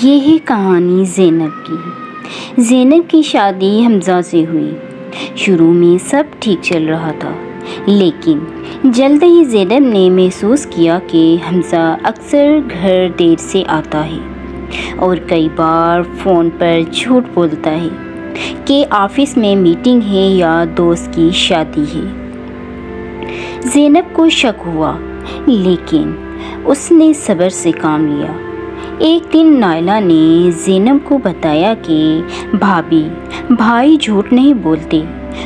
یہ ہے کہانی زینب کی۔ زینب کی شادی حمزہ سے ہوئی۔ شروع میں سب ٹھیک چل رہا تھا، لیکن جلد ہی زینب نے محسوس کیا کہ حمزہ اکثر گھر دیر سے آتا ہے اور کئی بار فون پر جھوٹ بولتا ہے کہ آفس میں میٹنگ ہے یا دوست کی شادی ہے۔ زینب کو شک ہوا، لیکن اس نے صبر سے کام لیا۔ ایک دن نائلہ نے زینب کو بتایا کہ بھائی جھوٹ نہیں بولتے،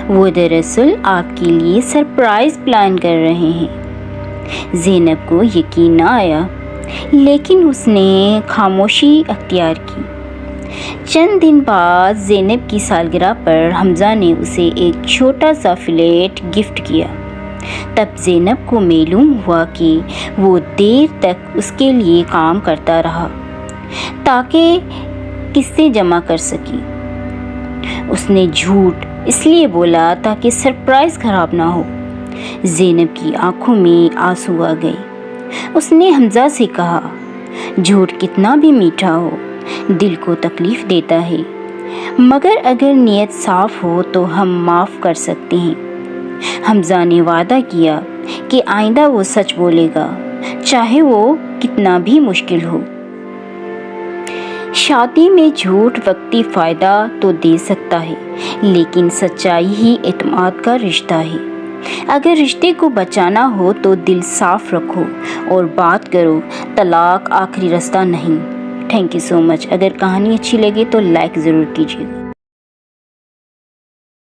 وہ دراصل آپ کے لیے سرپرائز پلان کر رہے ہیں۔ زینب کو یقین نہ آیا، لیکن اس نے خاموشی اختیار کی۔ چند دن بعد زینب کی سالگرہ پر حمزہ نے اسے ایک چھوٹا سا فلیٹ گفٹ کیا۔ تب زینب کو معلوم ہوا کہ وہ دیر تک اس کے لیے کام کرتا رہا تاکہ قسطیں جمع کر سکے۔ اس نے جھوٹ اس لیے بولا تاکہ سرپرائز خراب نہ ہو۔ زینب کی آنکھوں میں آنسو آ گئے۔ اس نے حمزہ سے کہا، جھوٹ کتنا بھی میٹھا ہو، دل کو تکلیف دیتا ہے، مگر اگر نیت صاف ہو تو ہم معاف کر سکتے ہیں۔ حمزہ نے وعدہ کیا کہ آئندہ وہ سچ بولے گا، چاہے وہ کتنا بھی مشکل ہو۔ شادی میں جھوٹ وقتی فائدہ تو دے سکتا ہے، لیکن سچائی ہی اعتماد کا رشتہ ہے۔ اگر رشتے کو بچانا ہو تو دل صاف رکھو اور بات کرو، طلاق آخری راستہ نہیں۔ تھینک یو سو مچ۔ اگر کہانی اچھی لگے تو لائک ضرور کیجیے گا۔